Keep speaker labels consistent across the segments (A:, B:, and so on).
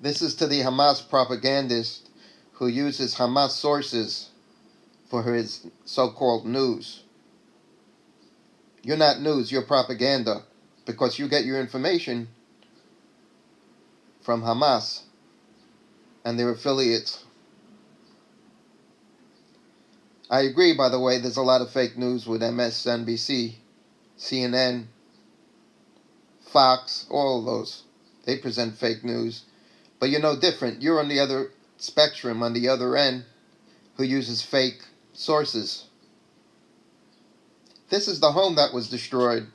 A: This is to the Hamas propagandist who uses Hamas sources for his so-called news. You're not news, you're propaganda, because you get your information from Hamas and their affiliates. I agree, by the way, there's a lot of fake news with MSNBC, CNN, Fox, all of those. They present fake news. But you're no different. You're on the other spectrum, on the other end, who uses fake sources. This is the home that was destroyed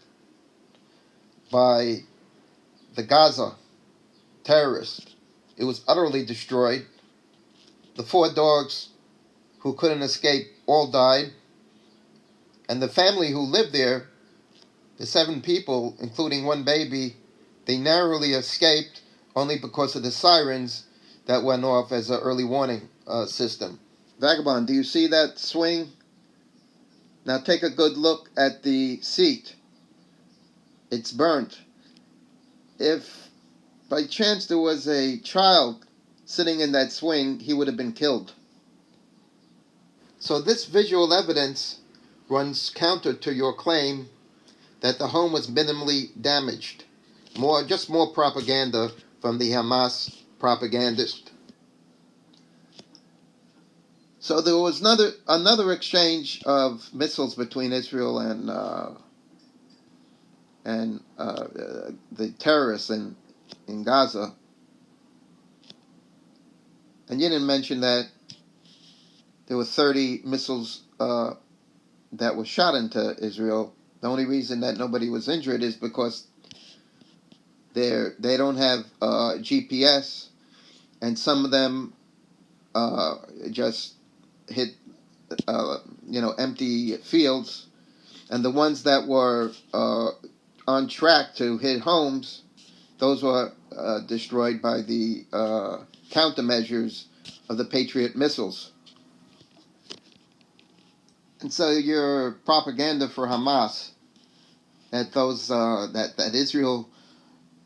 A: by the Gaza terrorists. It was utterly destroyed. The 4 dogs who couldn't escape all died. And the family who lived there, the 7 people, including 1 baby, they narrowly escaped only because of the sirens that went off as an early warning system. Vagabond, do you see that swing? Now take a good look at the seat. It's burnt. If by chance there was a child sitting in that swing, he would have been killed. So this visual evidence runs counter to your claim that the home was minimally damaged. Just more propaganda from the Hamas propagandist. So there was another exchange of missiles between Israel and the terrorists in Gaza. And you didn't mention that there were 30 missiles that were shot into Israel. The only reason that nobody was injured is because they don't have GPS, and some of them just hit empty fields, and the ones that were on track to hit homes, those were destroyed by the countermeasures of the Patriot missiles. And so your propaganda for Hamas that those that Israel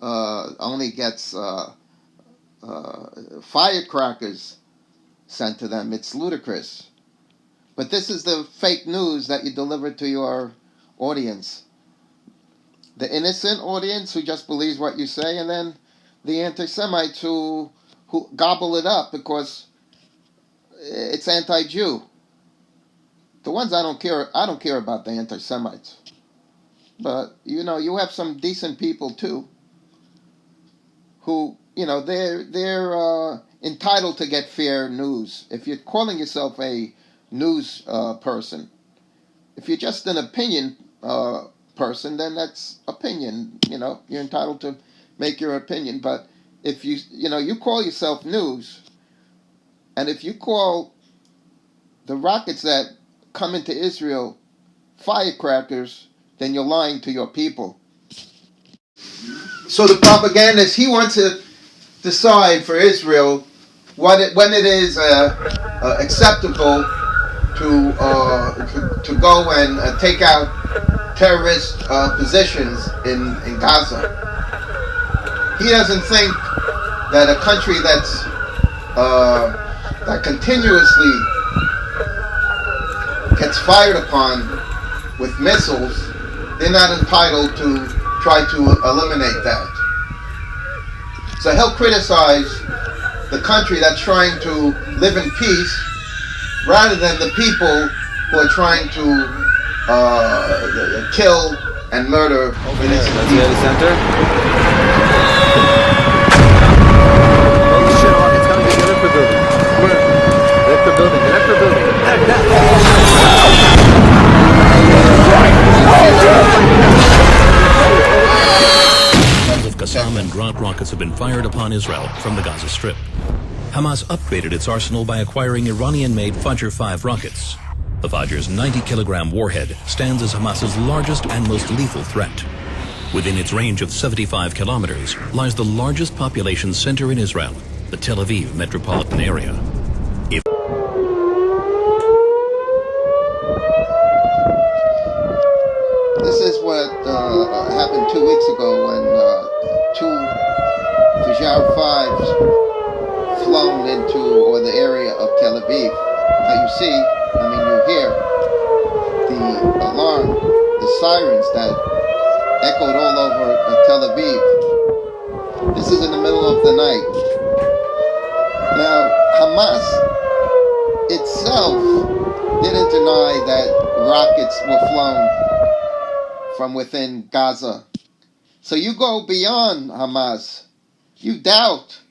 A: only gets firecrackers sent to them, it's ludicrous. But this is the fake news that you deliver to your audience. The innocent audience who just believes what you say, and then the anti-Semites who gobble it up because it's anti-Jew. The ones I don't care about the anti-Semites. But, you have some decent people too who, they're entitled to get fair news. If you're calling yourself a news person, if you're just an opinion person, then that's opinion. You're entitled to make your opinion. But if you call yourself news, and if you call the rockets that come into Israel firecrackers, then you're lying to your people. So the propagandist, he wants to decide for Israel when it is acceptable to go and take out terrorist positions in Gaza. He doesn't think that a country that continuously gets fired upon with missiles, they're not entitled to try to eliminate that. So he'll criticize the country that's trying to live in peace rather than the people who are trying to kill and murder innocent people.
B: The center. Holy shit, it's coming to the Electra building. Electra building.
C: Qassam and Grant rockets have been fired upon Israel from the Gaza Strip. Hamas upgraded its arsenal by acquiring Iranian-made Fajr 5 rockets. The Fajr's 90-kilogram warhead stands as Hamas's largest and most lethal threat. Within its range of 75 kilometers lies the largest population center in Israel, the Tel Aviv metropolitan area.
A: This is what happened 2 weeks ago when 2 Fajr 5s flown into, or the area of Tel Aviv. Now you see, you hear the alarm, the sirens that echoed all over Tel Aviv. This is in the middle of the night. Now, Hamas itself didn't deny that rockets were flown from within Gaza. So you go beyond Hamas. You doubt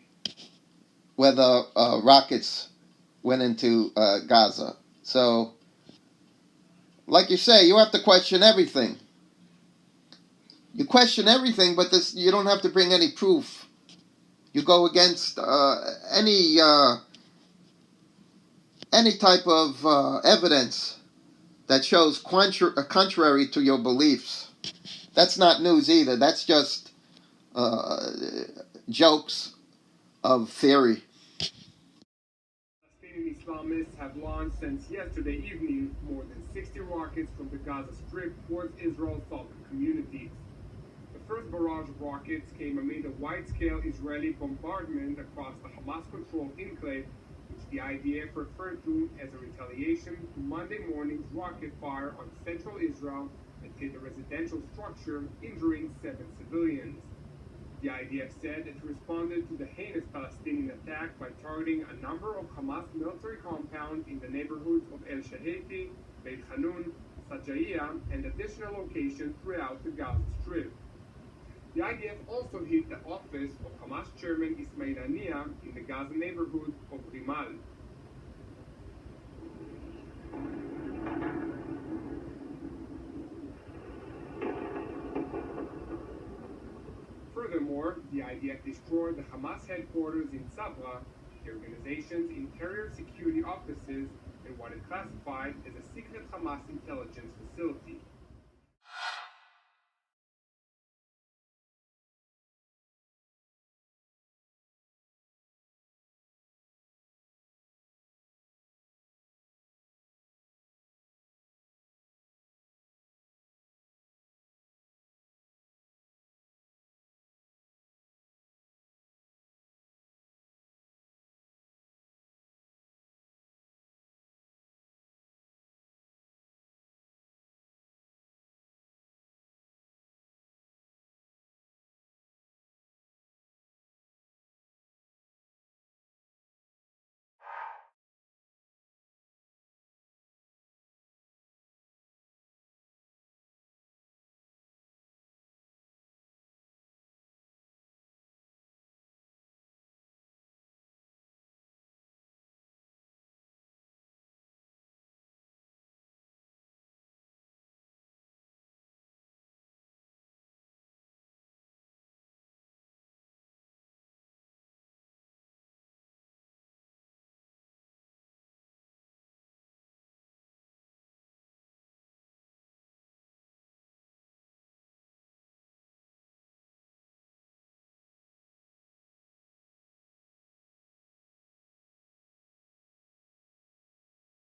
A: whether rockets went into Gaza. So, like you say, you have to question everything. You question everything, but you don't have to bring any proof. You go against any type of evidence that shows contrary to your beliefs. That's not news either. That's just jokes of theory.
D: Palestinian Islamists have launched since yesterday evening more than 60 rockets from the Gaza Strip towards Israel's southern communities. The first barrage of rockets came amid a wide-scale Israeli bombardment across the Hamas-controlled enclave, which the IDF referred to as a retaliation to Monday morning's rocket fire on central Israel that hit a residential structure, injuring 7 civilians. The IDF said it responded to the heinous Palestinian attack by targeting a number of Hamas military compounds in the neighborhoods of El Shaheti, Beit Hanun, Sajaiya, and additional locations throughout the Gaza Strip. The IDF also hit the office of Hamas chairman Ismail Haniyeh in the Gaza neighborhood of Rimal. Furthermore, the IDF destroyed the Hamas headquarters in Sabra, the organization's interior security offices, and what it classified as a secret Hamas intelligence facility.